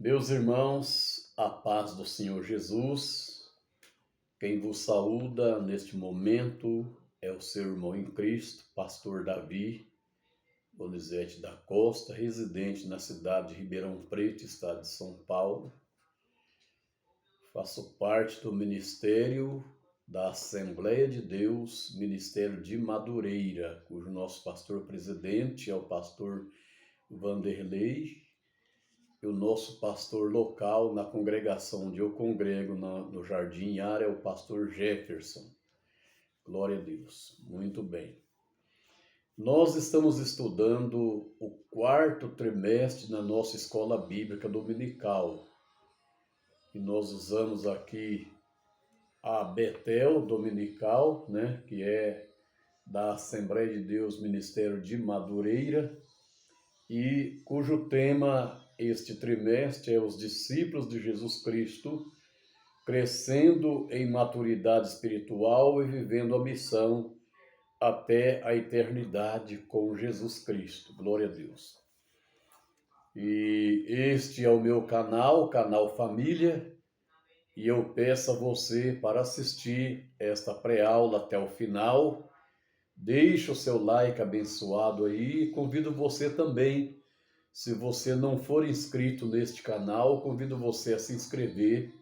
Meus irmãos, a paz do Senhor Jesus, quem vos saúda neste momento é o seu irmão em Cristo, pastor Davi Donizete da Costa, residente na cidade de Ribeirão Preto, estado de São Paulo. Faço parte do ministério da Assembleia de Deus, Ministério de Madureira, cujo nosso pastor presidente é o pastor Vanderlei, e o nosso pastor local na congregação onde eu congrego no Jardim Ara é o pastor Jefferson. Glória a Deus. Muito bem. Nós estamos estudando o quarto trimestre na nossa escola bíblica dominical. E nós usamos aqui a Betel Dominical, que é da Assembleia de Deus Ministério de Madureira, e cujo tema este trimestre é os discípulos de Jesus Cristo crescendo em maturidade espiritual e vivendo a missão até a eternidade com Jesus Cristo. Glória a Deus. E este é o meu canal, Canal Família, e eu peço a você para assistir esta pré-aula até o final. Deixe o seu like abençoado aí e convido você também, se você não for inscrito neste canal, convido você a se inscrever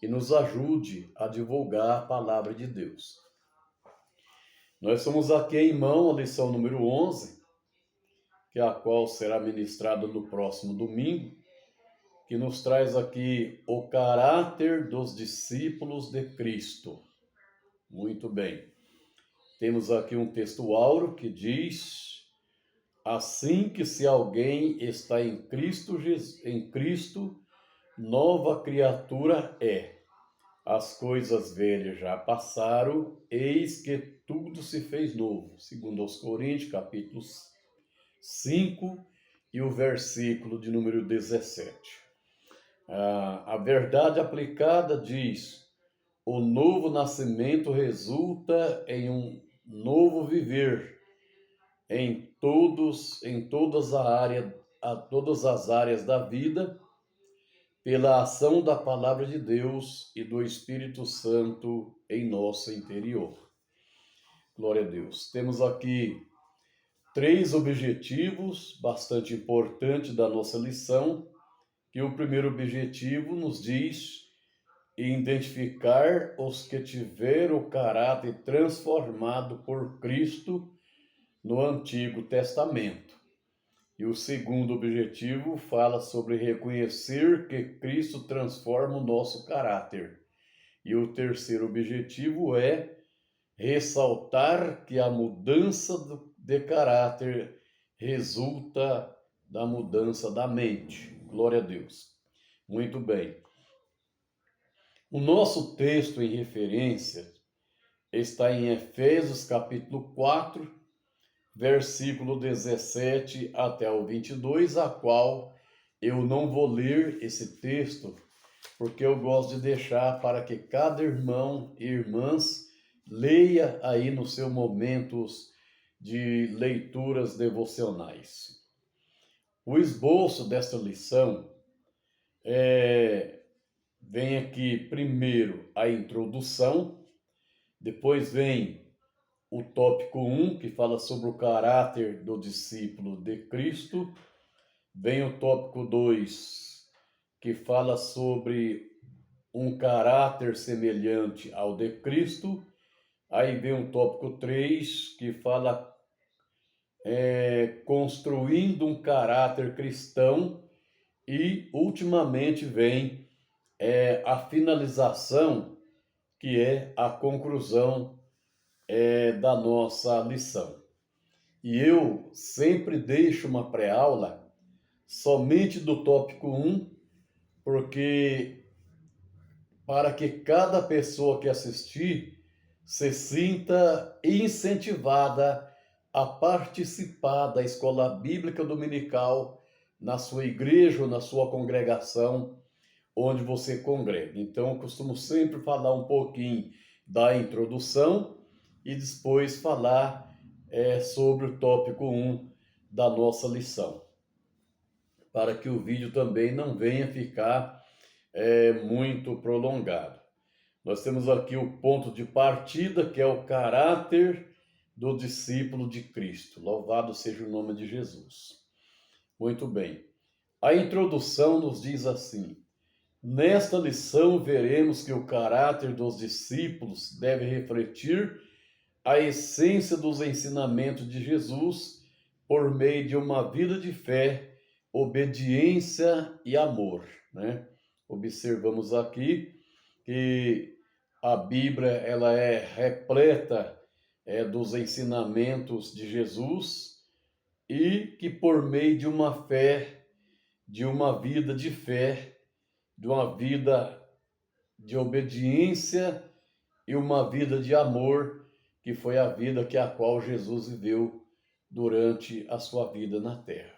e nos ajude a divulgar a palavra de Deus. Nós somos aqui em mão a lição número 11, que é a qual será ministrada no próximo domingo, que nos traz aqui o caráter dos discípulos de Cristo. Muito bem. Temos aqui um texto áureo que diz: assim que se alguém está em Cristo, nova criatura é. As coisas velhas já passaram, eis que tudo se fez novo. Segundo aos Coríntios, capítulo 5 e o versículo de número 17. A verdade aplicada diz: o novo nascimento resulta em um novo viver todas as áreas da vida, pela ação da palavra de Deus e do Espírito Santo em nosso interior. Glória a Deus. Temos aqui 3 objetivos bastante importantes da nossa lição, que o primeiro objetivo nos diz identificar os que tiveram o caráter transformado por Cristo no Antigo Testamento. E o segundo objetivo fala sobre reconhecer que Cristo transforma o nosso caráter. E o terceiro objetivo é ressaltar que a mudança de caráter resulta da mudança da mente. Glória a Deus. Muito bem. O nosso texto em referência está em Efésios capítulo 4, versículo 17 até o 22, a qual eu não vou ler esse texto, porque eu gosto de deixar para que cada irmão e irmãs leia aí nos seus momentos de leituras devocionais. O esboço desta lição vem aqui primeiro a introdução, depois vem o tópico 1, que fala sobre o caráter do discípulo de Cristo, vem o tópico 2, que fala sobre um caráter semelhante ao de Cristo, aí vem o tópico 3, que fala construindo um caráter cristão, e ultimamente vem a finalização, que é a conclusão da nossa lição. E eu sempre deixo uma pré-aula somente do tópico 1, porque para que cada pessoa que assistir se sinta incentivada a participar da escola bíblica dominical na sua igreja ou na sua congregação onde você congrega. Então, eu costumo sempre falar um pouquinho da introdução e depois falar sobre o tópico 1 da nossa lição. para que o vídeo também não venha ficar muito prolongado. Nós temos aqui o ponto de partida, que é o caráter do discípulo de Cristo. Louvado seja o nome de Jesus. Muito bem. A introdução nos diz assim: nesta lição veremos que o caráter dos discípulos deve refletir a essência dos ensinamentos de Jesus por meio de uma vida de fé, obediência e amor, né? Observamos aqui que a Bíblia ela é repleta dos ensinamentos de Jesus e que por meio de uma fé, de uma vida de fé, de uma vida de obediência e uma vida de amor, que foi a vida que a qual Jesus viveu durante a sua vida na terra.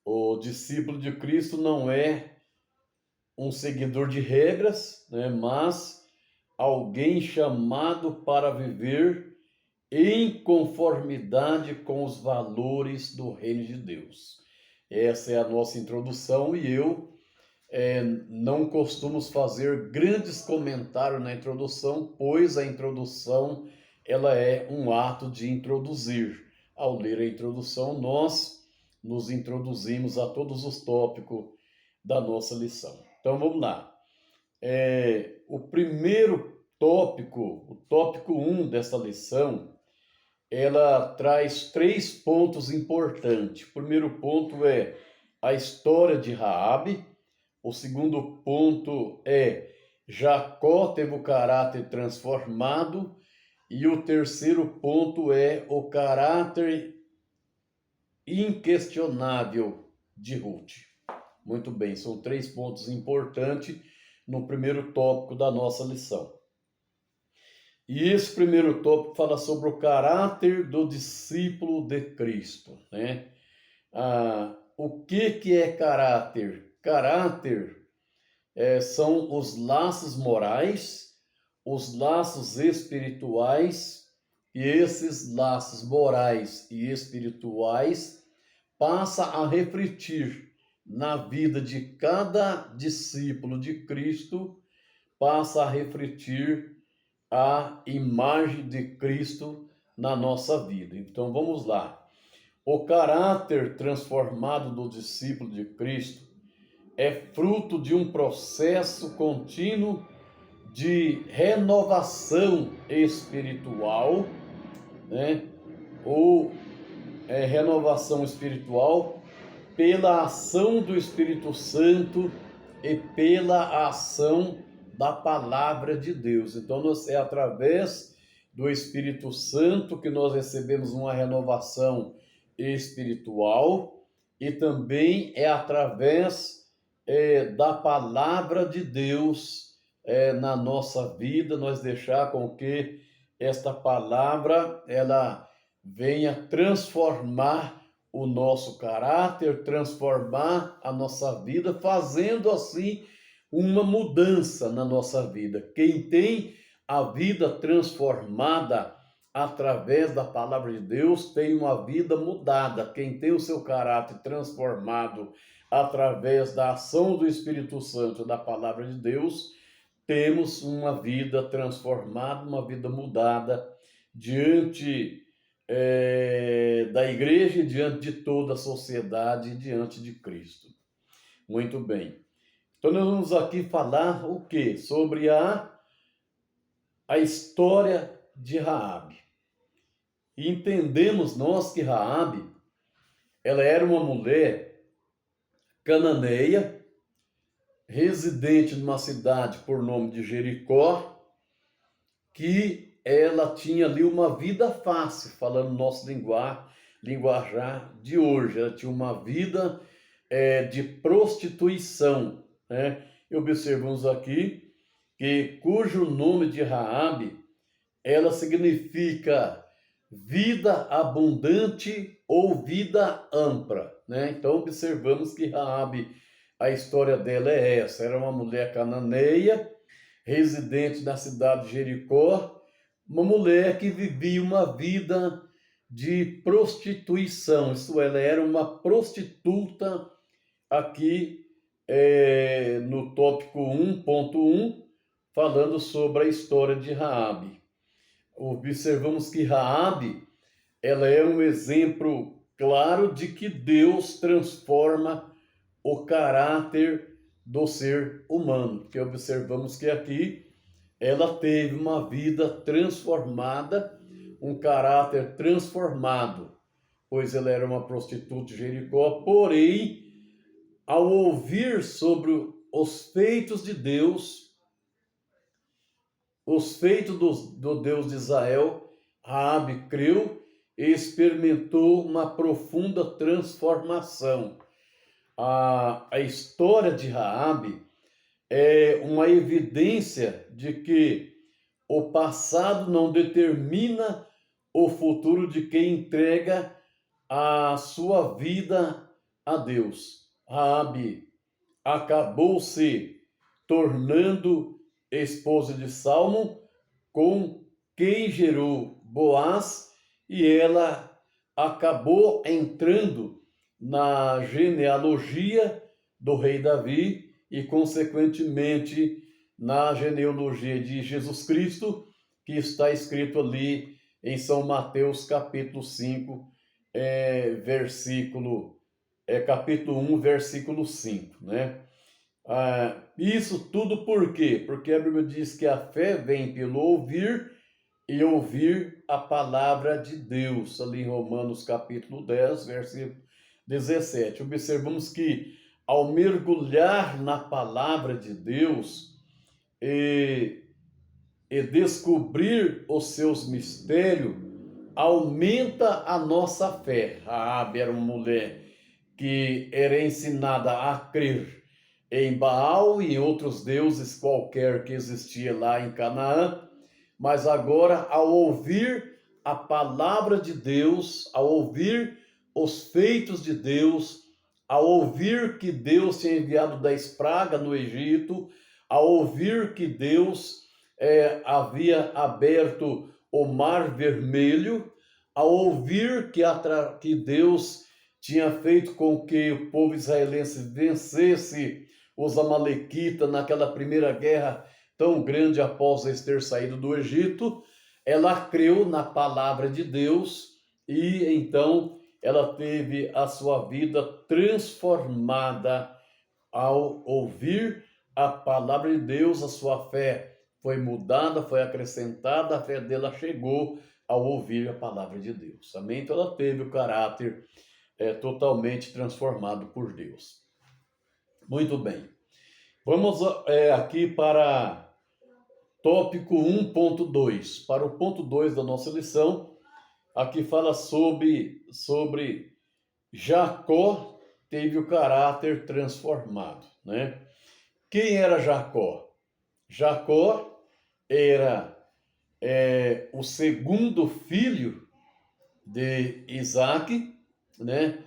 O discípulo de Cristo não é um seguidor de regras, né, mas alguém chamado para viver em conformidade com os valores do reino de Deus. Essa é a nossa introdução e eu não costumo fazer grandes comentários na introdução, pois a introdução ela é um ato de introduzir. Ao ler a introdução, nós nos introduzimos a todos os tópicos da nossa lição. Então vamos lá. O primeiro tópico, o tópico 1 dessa lição, ela traz 3 pontos importantes. O primeiro ponto é a história de Raabe. O segundo ponto é Jacó teve o caráter transformado. E o terceiro ponto é o caráter inquestionável de Ruth. Muito bem, são 3 pontos importantes no primeiro tópico da nossa lição. E esse primeiro tópico fala sobre o caráter do discípulo de Cristo, né? O que é caráter? Caráter são os laços morais, os laços espirituais, e esses laços morais e espirituais passam a refletir na vida de cada discípulo de Cristo, passa a refletir a imagem de Cristo na nossa vida. Então vamos lá. O caráter transformado do discípulo de Cristo é fruto de um processo contínuo de renovação espiritual, né? Ou renovação espiritual pela ação do Espírito Santo e pela ação da palavra de Deus. Então, é através do Espírito Santo que nós recebemos uma renovação espiritual e também é através da palavra de Deus na nossa vida, nós deixar com que esta palavra ela venha transformar o nosso caráter, transformar a nossa vida, fazendo assim uma mudança na nossa vida. Quem tem a vida transformada através da palavra de Deus tem uma vida mudada. Quem tem o seu caráter transformado através da ação do Espírito Santo, da palavra de Deus, temos uma vida transformada, uma vida mudada diante da igreja e diante de toda a sociedade, diante de Cristo. Muito bem. Então nós vamos aqui falar o quê? Sobre a história de Raabe. E entendemos nós que Raabe, ela era uma mulher cananeia, residente numa cidade por nome de Jericó, que ela tinha ali uma vida fácil, falando nosso linguajar de hoje. Ela tinha uma vida de prostituição, né? E observamos aqui que cujo nome de Raabe, ela significa vida abundante ou vida ampla, né? Então observamos que Raabe, a história dela é essa: era uma mulher cananeia, residente na cidade de Jericó, uma mulher que vivia uma vida de prostituição, isto ela era uma prostituta aqui no tópico 1.1, falando sobre a história de Raabe. Observamos que Raabe, ela é um exemplo claro de que Deus transforma o caráter do ser humano, porque observamos que aqui ela teve uma vida transformada, um caráter transformado, pois ela era uma prostituta de Jericó, porém, ao ouvir sobre os feitos de Deus, os feitos do Deus de Israel, Raabe creu e experimentou uma profunda transformação. A história de Raabe é uma evidência de que o passado não determina o futuro de quem entrega a sua vida a Deus. Raabe acabou se tornando esposa de Salmo, com quem gerou Boaz, e ela acabou entrando na genealogia do rei Davi e, consequentemente, na genealogia de Jesus Cristo, que está escrito ali em São Mateus, capítulo 5, capítulo 1, versículo 5, né? Isso tudo por quê? Porque a Bíblia diz que a fé vem pelo ouvir e ouvir a palavra de Deus, ali em Romanos capítulo 10, versículo 17. Observamos que ao mergulhar na palavra de Deus e descobrir os seus mistérios, aumenta a nossa fé. Raabe era uma mulher que era ensinada a crer em Baal e em outros deuses qualquer que existia lá em Canaã, mas agora, ao ouvir a palavra de Deus, ao ouvir os feitos de Deus, ao ouvir que Deus tinha enviado 10 pragas no Egito, ao ouvir que Deus havia aberto o Mar Vermelho, ao ouvir que Deus tinha feito com que o povo israelense vencesse os amalequitas naquela primeira guerra tão grande após eles ter saído do Egito, ela creu na palavra de Deus e então ela teve a sua vida transformada ao ouvir a palavra de Deus. A sua fé foi mudada, foi acrescentada, a fé dela chegou ao ouvir a palavra de Deus. Amém? Então ela teve o caráter totalmente transformado por Deus. Muito bem. Vamos aqui para tópico 1.2. Para o ponto 2 da nossa lição, aqui fala sobre Jacó teve o caráter transformado, né? Quem era Jacó? Jacó era o segundo filho de Isaac, né?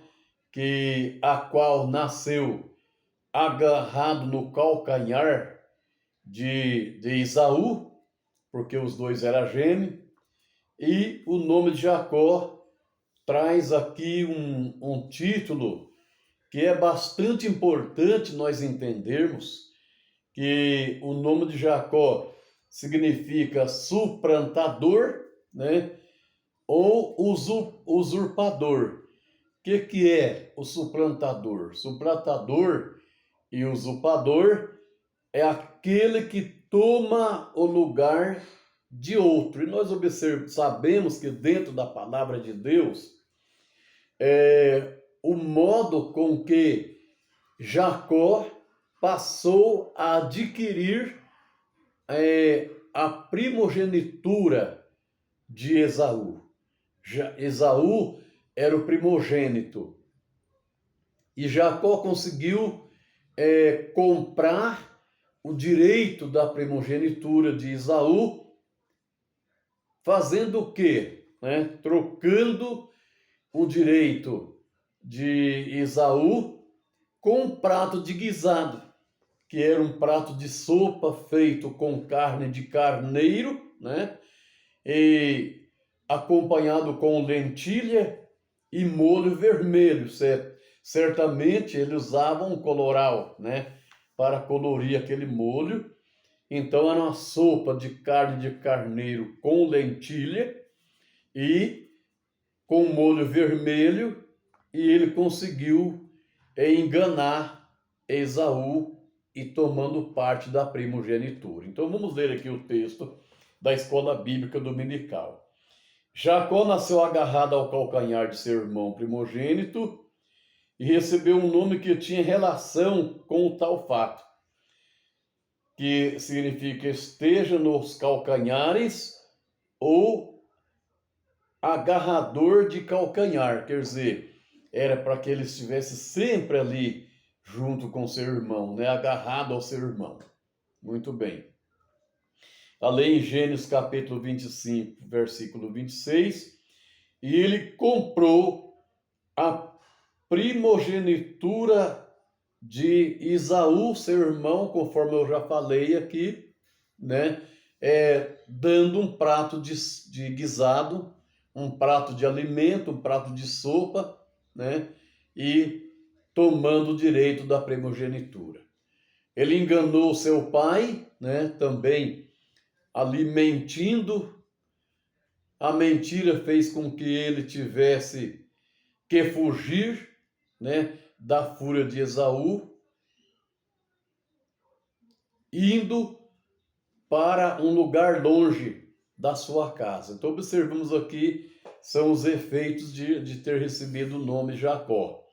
A qual nasceu agarrado no calcanhar de Esaú, porque os dois eram gêmeos, e o nome de Jacó traz aqui um título que é bastante importante nós entendermos, que o nome de Jacó significa suplantador, né? Ou usurpador. O que é o suplantador? Suplantador e usurpador é aquele que toma o lugar de outro. E nós sabemos que dentro da palavra de Deus, o modo com que Jacó passou a adquirir a primogenitura de Esaú. Esaú era o primogênito e Jacó conseguiu comprar o direito da primogenitura de Esaú, fazendo o quê? Trocando o direito de Esaú com um prato de guisado, que era um prato de sopa feito com carne de carneiro, né? E acompanhado com lentilha e molho vermelho, certamente ele usava um coloral, né, para colorir aquele molho. Então era uma sopa de carne de carneiro com lentilha e com molho vermelho, e ele conseguiu enganar Esaú e tomando parte da primogenitura. Então vamos ler aqui o texto da Escola Bíblica Dominical. Jacó nasceu agarrado ao calcanhar de seu irmão primogênito e recebeu um nome que tinha relação com o tal fato, que significa esteja nos calcanhares ou agarrador de calcanhar, quer dizer, era para que ele estivesse sempre ali junto com seu irmão, né? Agarrado ao seu irmão. Muito bem. A lei em Gênesis capítulo 25, versículo 26, e ele comprou a primogenitura de Esaú, seu irmão, conforme eu já falei aqui, né? Dando um prato de guisado, um prato de alimento, um prato de sopa, né? E tomando o direito da primogenitura. Ele enganou seu pai, né? Também ali mentindo. A mentira fez com que ele tivesse que fugir, né, da fúria de Esaú, indo para um lugar longe da sua casa. Então observamos aqui, são os efeitos de ter recebido o nome Jacó.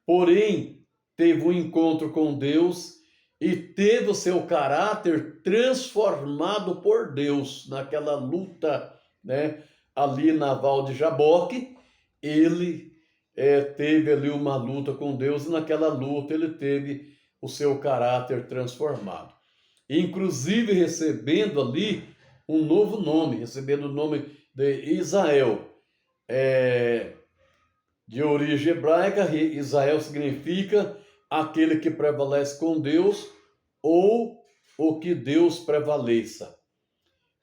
Porém, teve um encontro com Deus e teve o seu caráter transformado por Deus naquela luta, né, ali na Val de Jaboque. Ele teve ali uma luta com Deus, e naquela luta ele teve o seu caráter transformado. Inclusive recebendo ali um novo nome, recebendo o nome de Israel. De origem hebraica, Israel significa aquele que prevalece com Deus ou o que Deus prevaleça.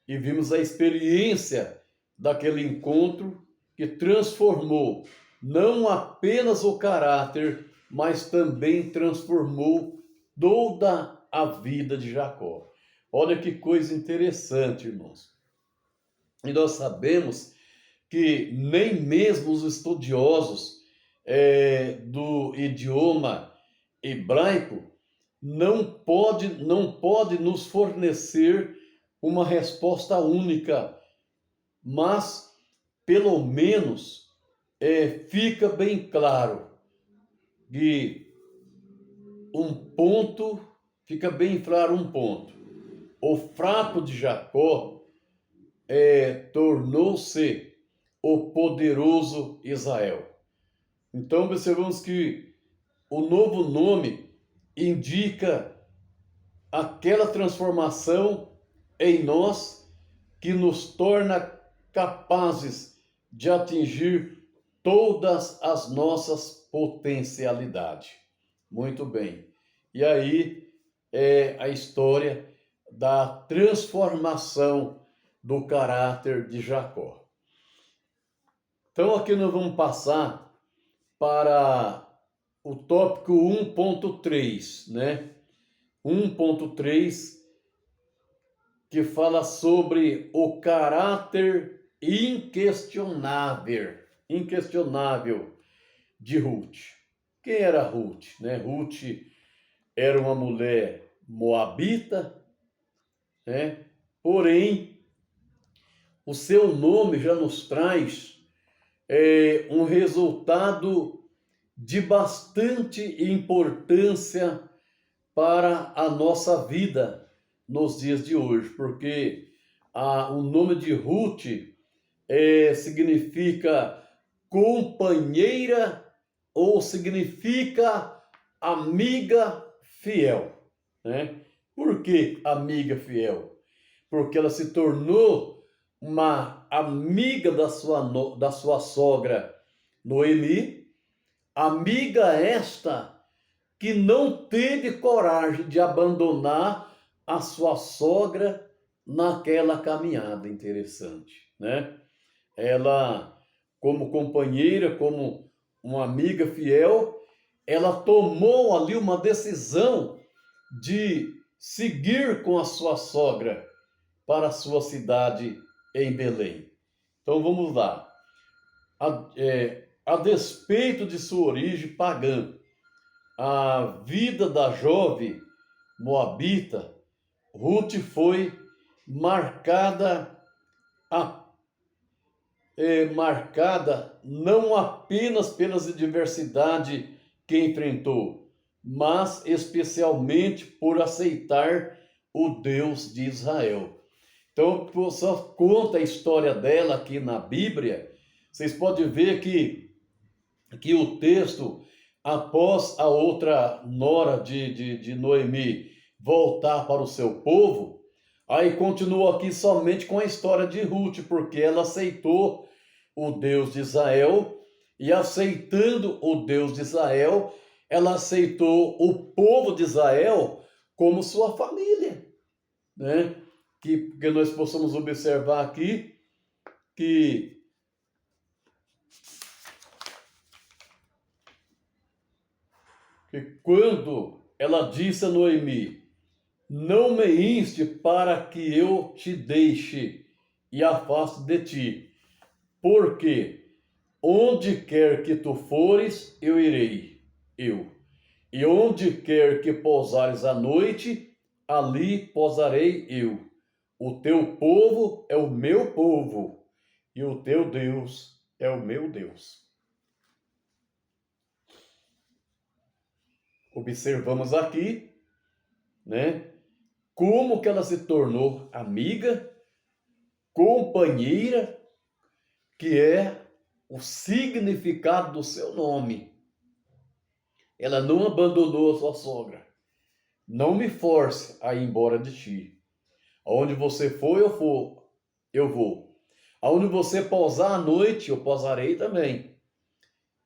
E vimos a experiência daquele encontro que transformou não apenas o caráter, mas também transformou toda a vida de Jacó. Olha que coisa interessante, irmãos. E nós sabemos que nem mesmo os estudiosos do idioma hebraico não pode nos fornecer uma resposta única, mas pelo menos fica bem claro que fica bem claro um ponto. O fraco de Jacó tornou-se o poderoso Israel. Então observamos que o novo nome indica aquela transformação em nós que nos torna capazes de atingir todas as nossas potencialidades. Muito bem. E aí é a história da transformação do caráter de Jacó. Então aqui nós vamos passar para o tópico 1.3, né? 1.3, que fala sobre o caráter inquestionável de Ruth. Quem era Ruth, né? Ruth era uma mulher moabita, né? Porém, o seu nome já nos traz um resultado de bastante importância para a nossa vida nos dias de hoje, porque o nome de Ruth significa companheira ou significa amiga fiel, né? Por que amiga fiel? Porque ela se tornou uma amiga da sua sogra Noemi, amiga esta que não teve coragem de abandonar a sua sogra naquela caminhada. Interessante, né? Ela, como companheira, como uma amiga fiel, ela tomou ali uma decisão de seguir com a sua sogra para a sua cidade em Belém. Então vamos lá. A despeito de sua origem pagã, a vida da jovem moabita, Ruth foi marcada não apenas pelas adversidades que enfrentou, mas especialmente por aceitar o Deus de Israel. Então, só conta a história dela aqui na Bíblia. Vocês podem ver que o texto, após a outra nora de Noemi voltar para o seu povo, aí continua aqui somente com a história de Ruth, porque ela aceitou o Deus de Israel, e aceitando o Deus de Israel, ela aceitou o povo de Israel como sua família, né? Que nós possamos observar aqui que quando ela disse a Noemi: não me inste para que eu te deixe e afaste de ti, porque onde quer que tu fores, eu irei, e onde quer que pousares à noite, ali pousarei eu. O teu povo é o meu povo, e o teu Deus é o meu Deus. Observamos aqui, né, como que ela se tornou amiga, companheira, que é o significado do seu nome. Ela não abandonou a sua sogra. Não me force a ir embora de ti. Aonde você for, eu vou. Aonde você pousar à noite, eu pousarei também,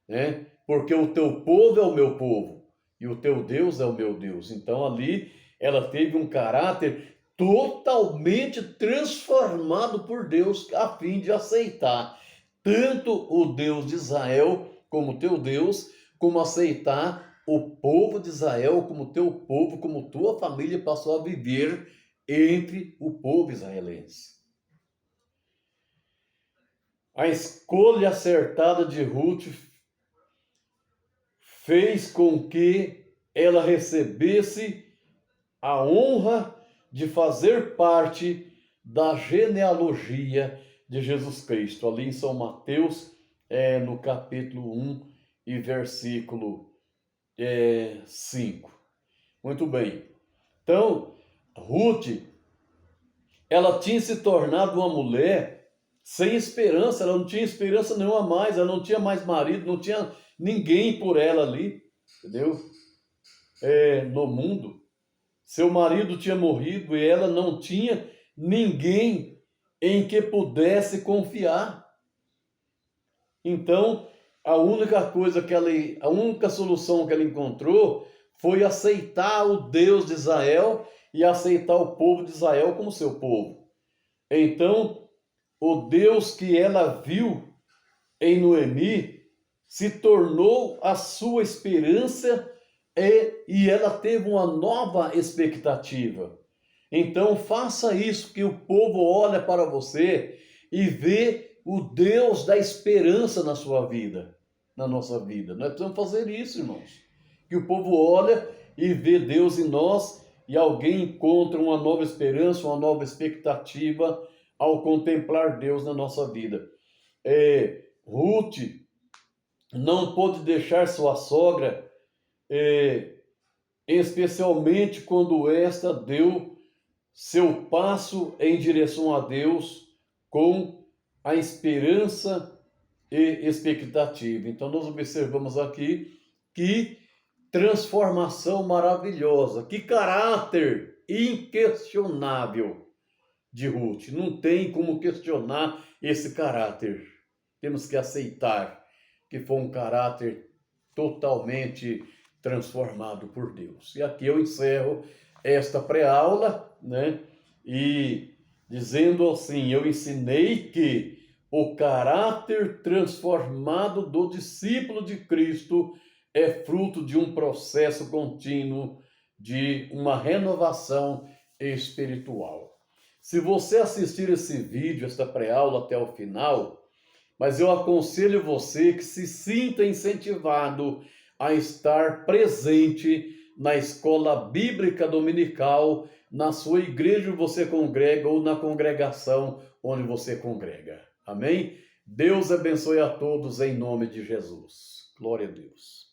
né? Porque o teu povo é o meu povo e o teu Deus é o meu Deus. Então ali ela teve um caráter totalmente transformado por Deus, a fim de aceitar tanto o Deus de Israel como teu Deus, como aceitar o povo de Israel como teu povo, como tua família passou a viver entre o povo israelense. A escolha acertada de Ruth fez com que ela recebesse a honra de fazer parte da genealogia de Jesus Cristo, ali em São Mateus, no capítulo 1 e versículo 5. Muito bem. Então, Ruth, ela tinha se tornado uma mulher sem esperança, ela não tinha esperança nenhuma mais, ela não tinha mais marido, não tinha ninguém por ela ali, entendeu? No mundo. Seu marido tinha morrido e ela não tinha ninguém em que pudesse confiar. Então, a única solução que ela encontrou foi aceitar o Deus de Israel e aceitar o povo de Israel como seu povo. Então, o Deus que ela viu em Noemi se tornou a sua esperança e ela teve uma nova expectativa. Então, faça isso, que o povo olha para você e vê o Deus da esperança na sua vida, na nossa vida. Nós precisamos fazer isso, irmãos. Que o povo olha e vê Deus em nós e alguém encontra uma nova esperança, uma nova expectativa ao contemplar Deus na nossa vida. Ruth não pôde deixar sua sogra, especialmente quando esta deu seu passo em direção a Deus com a esperança e expectativa. Então nós observamos aqui que transformação maravilhosa, que caráter inquestionável de Ruth. Não tem como questionar esse caráter. Temos que aceitar que foi um caráter totalmente transformado por Deus. E aqui eu encerro esta pré-aula, né? E dizendo assim, eu ensinei que o caráter transformado do discípulo de Cristo é fruto de um processo contínuo de uma renovação espiritual. Se você assistir esse vídeo, esta pré-aula até o final, mas eu aconselho você que se sinta incentivado a estar presente na escola bíblica dominical, na sua igreja onde você congrega ou na congregação onde você congrega. Amém? Deus abençoe a todos em nome de Jesus. Glória a Deus.